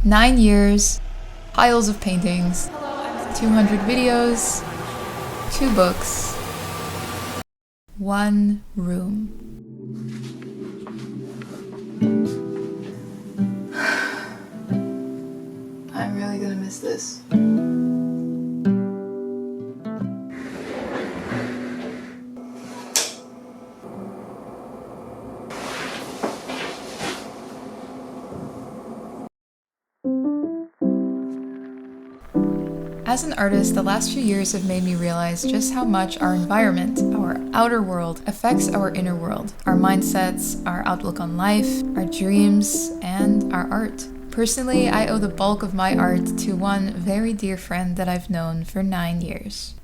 9 years, piles of paintings, 200 videos, 2 books, 1 room. I'm really gonna miss this. As an artist, the last few years have made me realize just how much our environment, our outer world, affects our inner world, our mindsets, our outlook on life, our dreams, and our art. Personally, I owe the bulk of my art to one very dear friend that I've known for 9 years.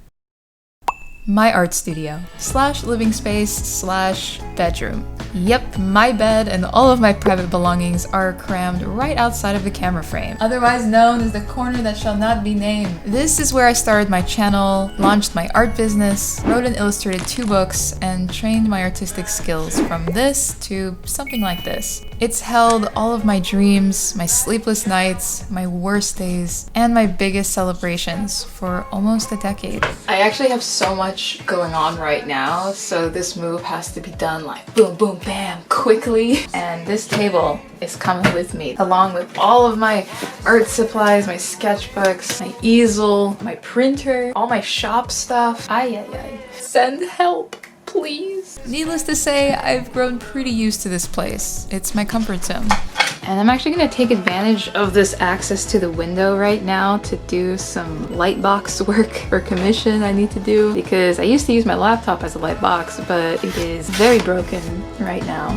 My art studio / living space / bedroom. Yep, my bed and all of my private belongings are crammed right outside of the camera frame, otherwise known as the corner that shall not be named. This is where I started my channel, launched my art business, wrote and illustrated 2 books, and trained my artistic skills from this to something like this. It's held all of my dreams, my sleepless nights, my worst days, and my biggest celebrations for almost a decade. I actually have so much going on right now, so this move has to be done like boom, boom, bam, quickly. And this table is coming with me, along with all of my art supplies, my sketchbooks, my easel, my printer, all my shop stuff. Ay. Send help, please. Needless to say, I've grown pretty used to this place. It's my comfort zone. And I'm actually gonna take advantage of this access to the window right now to do some light box work for commission I need to do, because I used to use my laptop as a light box, but it is very broken right now.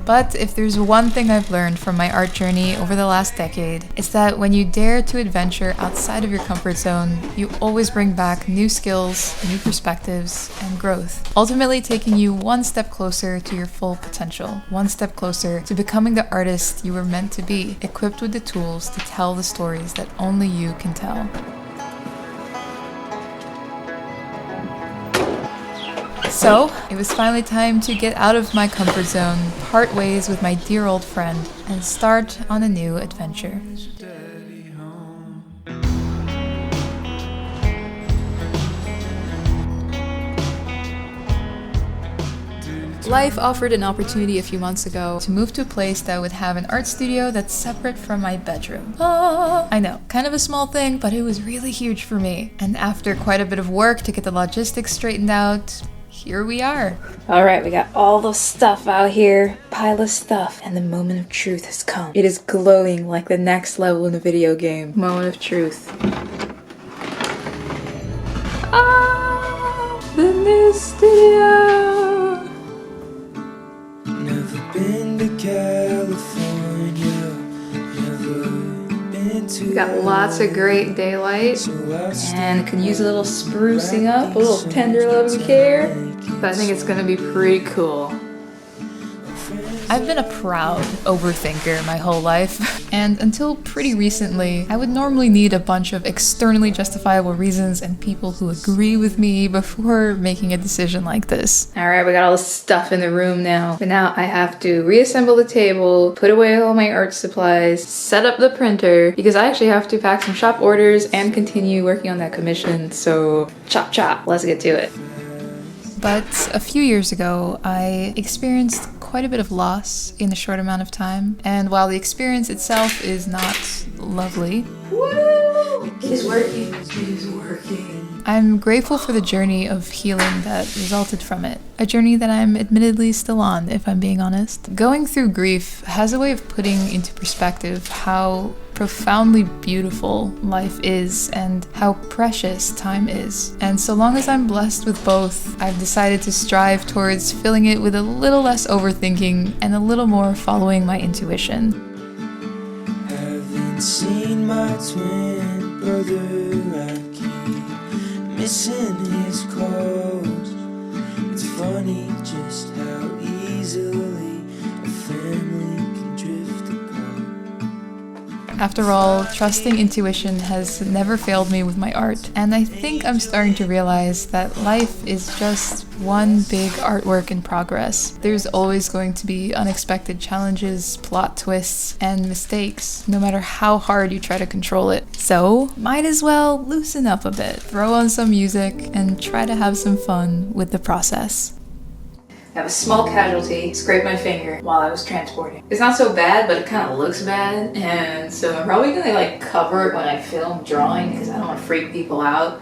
But if there's one thing I've learned from my art journey over the last decade, it's that when you dare to adventure outside of your comfort zone, you always bring back new skills, new perspectives, and growth, ultimately taking you one step closer to your full potential, one step closer to becoming the artist you were meant to be, equipped with the tools to tell the stories that only you can tell. So, it was finally time to get out of my comfort zone, part ways with my dear old friend, and start on a new adventure. Life offered an opportunity a few months ago to move to a place that would have an art studio that's separate from my bedroom. I know, kind of a small thing, but it was really huge for me. And after quite a bit of work to get the logistics straightened out, here we are. All right, we got all the stuff out here, pile of stuff, and the moment of truth has come. It is glowing like the next level in a video game. Moment of truth. Ah, the new studio. Never been to California. Never been to. We got lots of great daylight, and could use a little sprucing up, a little tender love and care. But I think it's gonna be pretty cool. I've been a proud overthinker my whole life, and until pretty recently, I would normally need a bunch of externally justifiable reasons and people who agree with me before making a decision like this. Alright, we got all the stuff in the room now, but now I have to reassemble the table, put away all my art supplies, set up the printer, because I actually have to pack some shop orders and continue working on that commission, so chop chop, let's get to it. But a few years ago, I experienced quite a bit of loss in a short amount of time. And while the experience itself is not lovely, woo! She's working. She's working. I'm grateful for the journey of healing that resulted from it. A journey that I'm admittedly still on, if I'm being honest. Going through grief has a way of putting into perspective how profoundly beautiful life is and how precious time is. And so long as I'm blessed with both, I've decided to strive towards filling it with a little less overthinking and a little more following my intuition. Haven't seen my twin brother, I keep missing his calls. It's funny just how easy easily a family can drift apart. After all, trusting intuition has never failed me with my art, and I think I'm starting to realize that life is just one big artwork in progress. There's always going to be unexpected challenges, plot twists, and mistakes, no matter how hard you try to control it. So, might as well loosen up a bit, throw on some music, and try to have some fun with the process. I have a small casualty, scraped my finger while I was transporting. It's not so bad, but it kind of looks bad, and so I'm probably gonna cover it when I film drawing because I don't want to freak people out.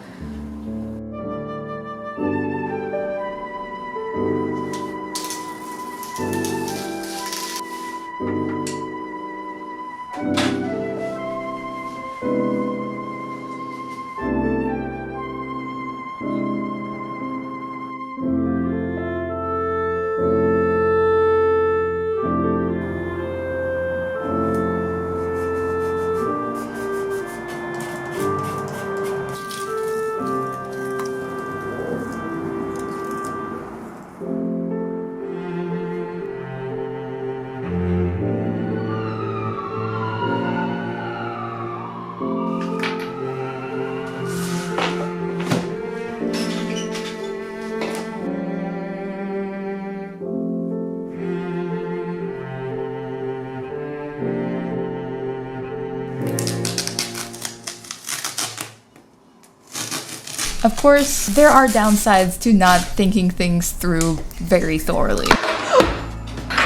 Of course, there are downsides to not thinking things through very thoroughly.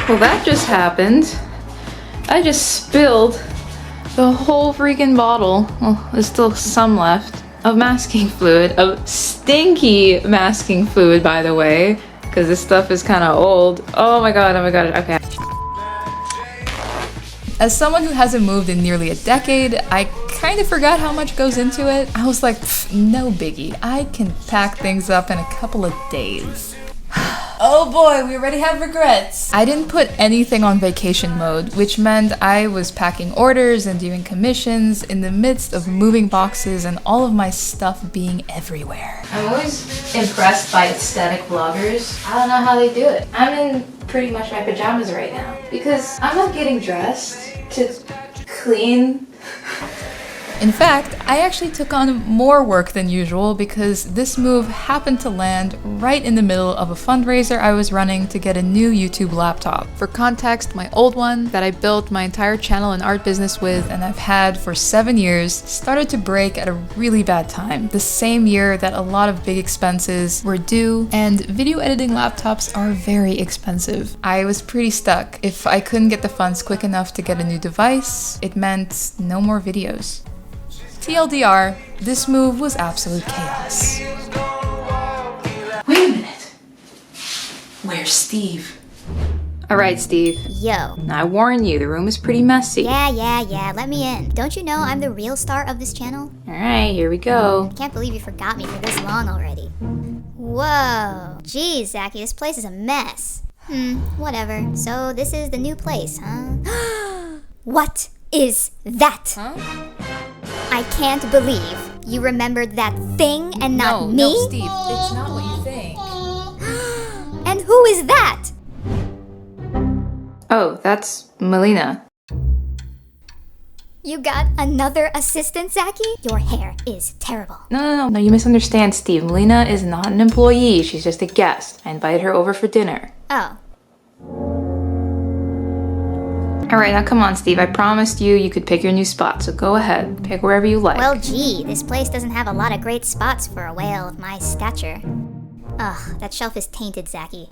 Well, that just happened. I just spilled the whole freaking bottle. Well, there's still some left of masking fluid, of stinky masking fluid, by the way, because this stuff is kind of old. Oh my god, okay. As someone who hasn't moved in nearly a decade, I kind of forgot how much goes into it. I was like, no biggie. I can pack things up in a couple of days. Oh boy, we already have regrets. I didn't put anything on vacation mode, which meant I was packing orders and doing commissions in the midst of moving boxes and all of my stuff being everywhere. I'm always impressed by aesthetic vloggers. I don't know how they do it. I'm in pretty much my pajamas right now because I'm not getting dressed to clean. In fact, I actually took on more work than usual because this move happened to land right in the middle of a fundraiser I was running to get a new YouTube laptop. For context, my old one that I built my entire channel and art business with and I've had for 7 years started to break at a really bad time. The same year that a lot of big expenses were due, and video editing laptops are very expensive. I was pretty stuck. If I couldn't get the funds quick enough to get a new device, it meant no more videos. TLDR, this move was absolute chaos. Wait a minute. Where's Steve? Alright, Steve. Yo. I warn you, the room is pretty messy. Yeah, let me in. Don't you know I'm the real star of this channel? Alright, here we go. I can't believe you forgot me for this long already. Whoa. Geez, Zachy, this place is a mess. Whatever. So this is the new place, huh? What is that? Huh? I can't believe you remembered that thing and not me? No, Steve, it's not what you think. And who is that? Oh, that's Melina. You got another assistant, Zachy? Your hair is terrible. No, you misunderstand, Steve. Melina is not an employee, she's just a guest. I invited her over for dinner. Oh. Alright, now come on, Steve. I promised you could pick your new spot, so go ahead. Pick wherever you like. Well, gee, this place doesn't have a lot of great spots for a whale of my stature. Ugh, that shelf is tainted, Zachy.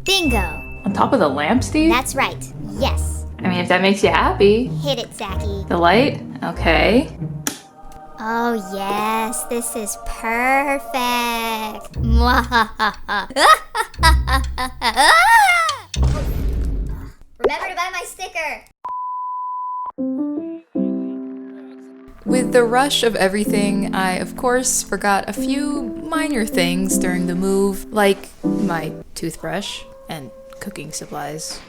Bingo! On top of the lamp, Steve? That's right, yes. I mean, if that makes you happy. Hit it, Zachy. The light? Okay. Oh, yes, this is perfect. Mwahaha. Remember to buy my sticker! With the rush of everything, I of course forgot a few minor things during the move, like my toothbrush and cooking supplies.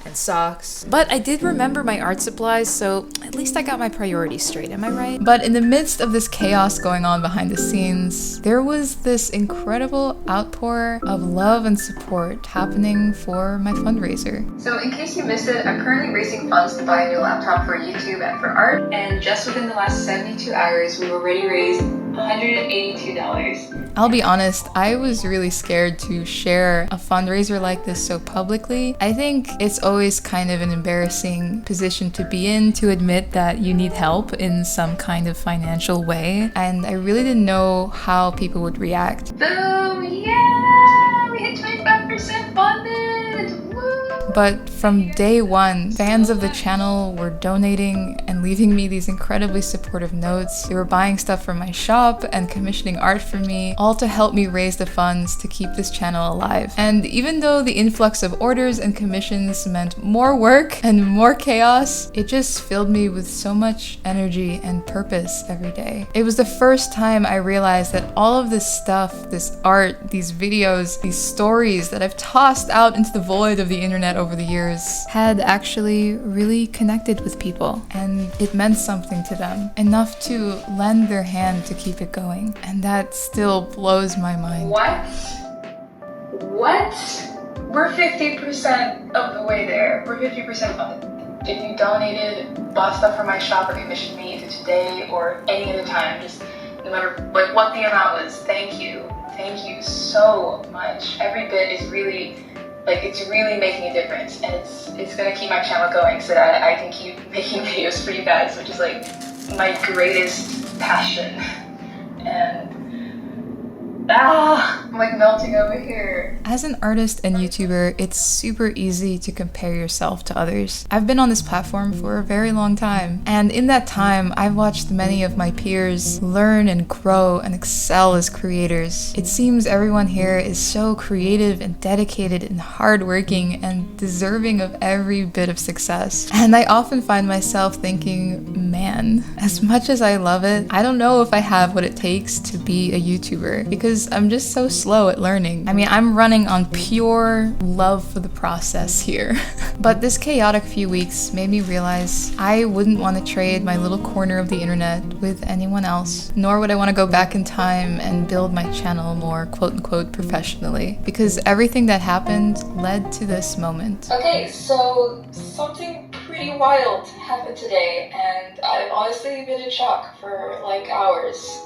and socks. But I did remember my art supplies, so at least I got my priorities straight, am I right? But in the midst of this chaos going on behind the scenes, there was this incredible outpour of love and support happening for my fundraiser. So in case you missed it, I'm currently raising funds to buy a new laptop for YouTube and for art, and just within the last 72 hours, we've already raised $182. I'll be honest, I was really scared to share a fundraiser like this so publicly. I think it's always kind of an embarrassing position to be in, to admit that you need help in some kind of financial way, and I really didn't know how people would react. Boom! Yeah! We hit 25% funded! Woo! But from day one, fans of the channel were donating and leaving me these incredibly supportive notes. They were buying stuff from my shop and commissioning art for me, all to help me raise the funds to keep this channel alive. And even though the influx of orders and commissions meant more work and more chaos, it just filled me with so much energy and purpose every day. It was the first time I realized that all of this stuff, this art, these videos, these stories that I've tossed out into the void of the internet over the years had actually really connected with people, and it meant something to them, enough to lend their hand to keep it going. And that still blows my mind. What? We're 50% of the way there. We're 50% of it. If you donated, bought stuff from my shop, or commissioned me either today or any other time, just no matter what the amount was, thank you. Thank you so much. Every bit is really, it's really making a difference, and it's gonna keep my channel going so that I can keep making videos for you guys, which is my greatest passion. And I'm melting over here. As an artist and YouTuber, it's super easy to compare yourself to others. I've been on this platform for a very long time, and in that time, I've watched many of my peers learn and grow and excel as creators. It seems everyone here is so creative and dedicated and hardworking and deserving of every bit of success. And I often find myself thinking, man, as much as I love it, I don't know if I have what it takes to be a YouTuber, because I'm just so slow at learning. I mean, I'm running on pure love for the process here. But this chaotic few weeks made me realize I wouldn't want to trade my little corner of the internet with anyone else, nor would I want to go back in time and build my channel more quote-unquote professionally, because everything that happened led to this moment. Okay, so something pretty wild happened today, and I've honestly been in shock for hours.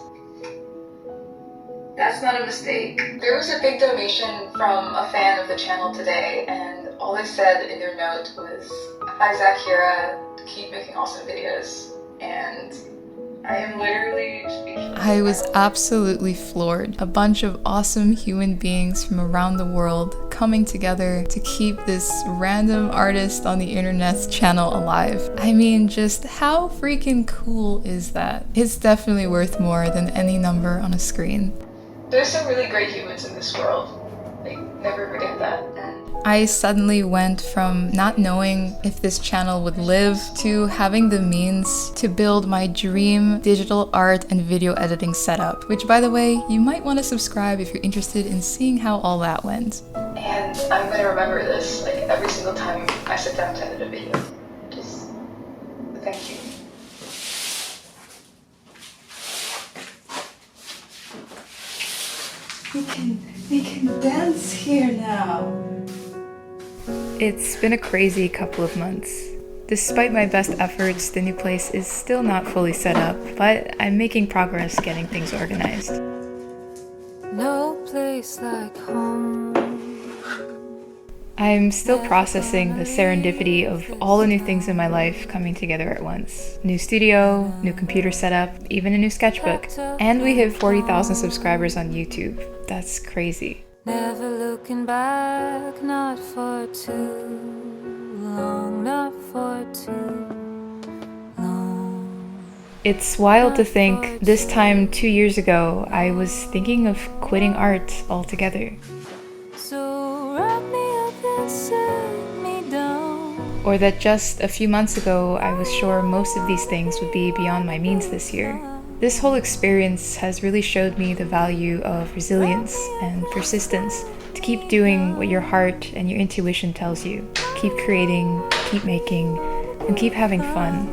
That's not a mistake. There was a big donation from a fan of the channel today, and all they said in their note was, "Hi Zaccura, keep making awesome videos." And I am literally speechless. I was absolutely floored. A bunch of awesome human beings from around the world coming together to keep this random artist on the internet's channel alive. I mean, just how freaking cool is that? It's definitely worth more than any number on a screen. There's some really great humans in this world. Never forget that. I suddenly went from not knowing if this channel would live to having the means to build my dream digital art and video editing setup, which, by the way, you might want to subscribe if you're interested in seeing how all that went. And I'm gonna remember this every single time I sit down to edit a video. Just thank you. We can dance here now. It's been a crazy couple of months. Despite my best efforts, the new place is still not fully set up, but I'm making progress getting things organized. No place like home. I'm still processing the serendipity of all the new things in my life coming together at once. New studio, new computer setup, even a new sketchbook. And we hit 40,000 subscribers on YouTube. That's crazy. Never looking back, not for too long, not for too long. It's wild to think this time 2 years ago, I was thinking of quitting art altogether. So wrap me up and set me down. Or that just a few months ago, I was sure most of these things would be beyond my means this year. This whole experience has really showed me the value of resilience and persistence to keep doing what your heart and your intuition tells you. keep creating, keep making, and keep having fun.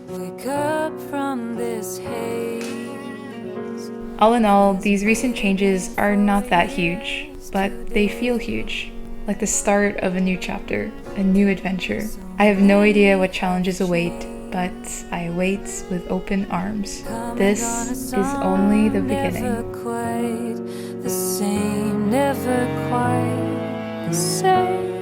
Wake up from this haze. All in all, these recent changes are not that huge, but they feel huge, like the start of a new chapter, a new adventure. I have no idea what challenges await, but I await with open arms. This is only the beginning. Never quite the same, never quite the same.